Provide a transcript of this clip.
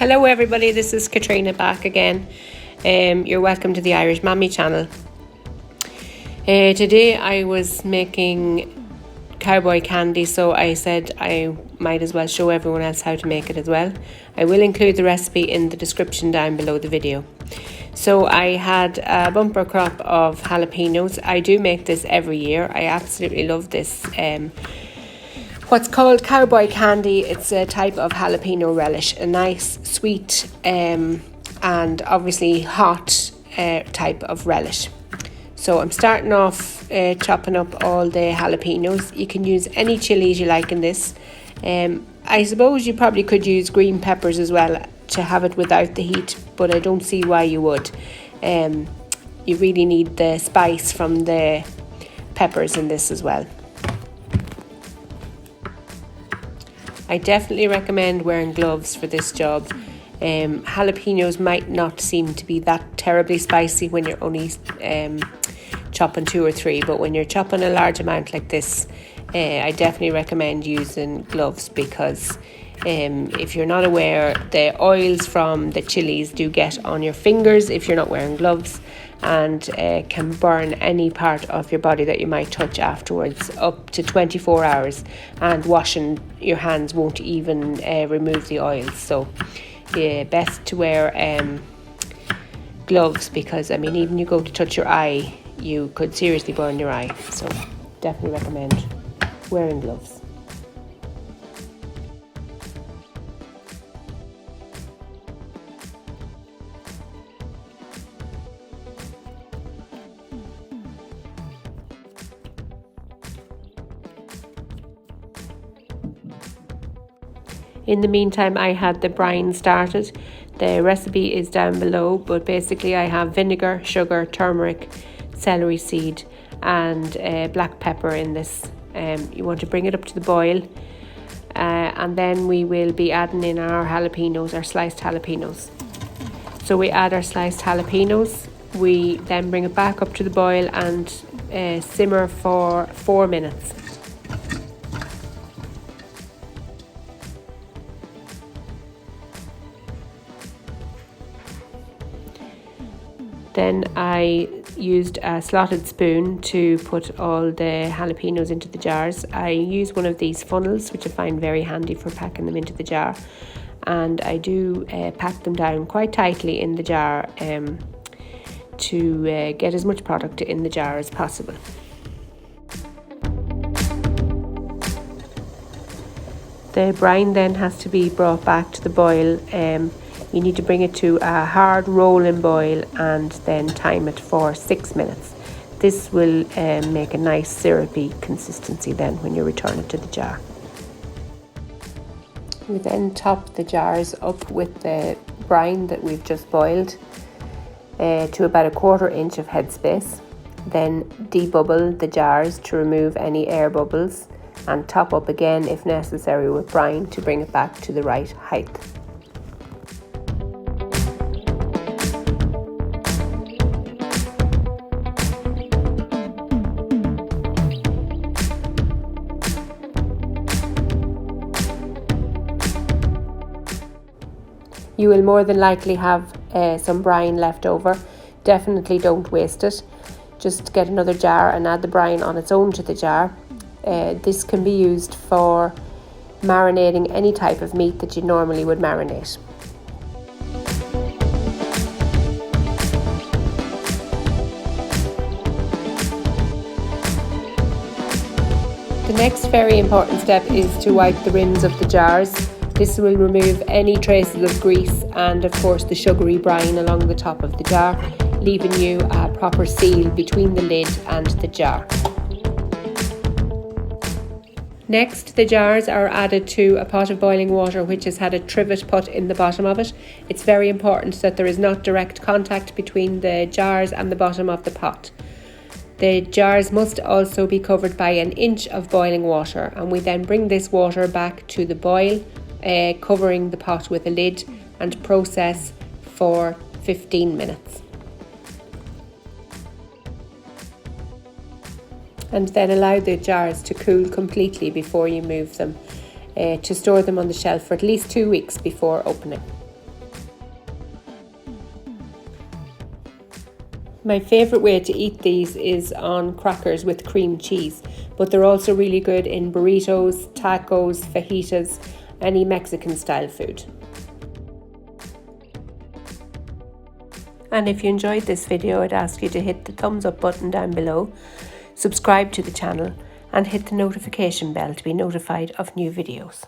Hello everybody, this is Katrina back again. You're welcome to the Irish Mammy channel. Today I was making Cowboy candy, so I said I might as well show everyone else how to make it as well. I will include the recipe in the description down below the video. So I had a bumper crop of jalapeños. I do make this every year. I absolutely love this. What's called Cowboy candy. It's a type of jalapeno relish, a nice sweet and obviously hot type of relish. So I'm starting off chopping up all the jalapenos. You can use any chilies you like in this. I suppose you probably could use green peppers as well to have it without the heat, but I don't see why you would. You really need the spice from the peppers in this as well. I definitely recommend wearing gloves for this job. Jalapenos might not seem to be that terribly spicy when you're only chopping 2 or 3, but when you're chopping a large amount like this, I definitely recommend using gloves because if you're not aware, the oils from the chilies do get on your fingers if you're not wearing gloves, and can burn any part of your body that you might touch afterwards up to 24 hours, and washing your hands won't even remove the oils. So yeah, best to wear gloves, because I mean, even you go to touch your eye, you could seriously burn your eye. So definitely recommend wearing gloves. In the meantime, I had the brine started. The recipe is down below, but basically I have vinegar, sugar, turmeric, celery seed and black pepper in this. You want to bring it up to the boil, and then we will be adding in our jalapenos, our sliced jalapenos. So we add our sliced jalapenos, we then bring it back up to the boil and simmer for 4 minutes. Then I used a slotted spoon to put all the jalapenos into the jars. I use one of these funnels, which I find very handy for packing them into the jar. And I do pack them down quite tightly in the jar to get as much product in the jar as possible. The brine then has to be brought back to the boil. You need to bring it to a hard rolling boil and then time it for 6 minutes. This will make a nice syrupy consistency then when you return it to the jar. We then top the jars up with the brine that we've just boiled to about 1/4 inch of headspace. Then debubble the jars to remove any air bubbles and top up again if necessary with brine to bring it back to the right height. You will more than likely have some brine left over. Definitely don't waste it. Just get another jar and add the brine on its own to the jar. This can be used for marinating any type of meat that you normally would marinate. The next very important step is to wipe the rims of the jars. This will remove any traces of grease and of course the sugary brine along the top of the jar, leaving you a proper seal between the lid and the jar. Next, the jars are added to a pot of boiling water which has had a trivet put in the bottom of it. It's very important that there is not direct contact between the jars and the bottom of the pot. The jars must also be covered by 1 inch of boiling water, and we then bring this water back to the boil, covering the pot with a lid, and process for 15 minutes. And then allow the jars to cool completely before you move them, to store them on the shelf for at least 2 weeks before opening. My favourite way to eat these is on crackers with cream cheese, but they're also really good in burritos, tacos, fajitas, any Mexican style food. And if you enjoyed this video, I'd ask you to hit the thumbs up button down below, subscribe to the channel and hit the notification bell to be notified of new videos.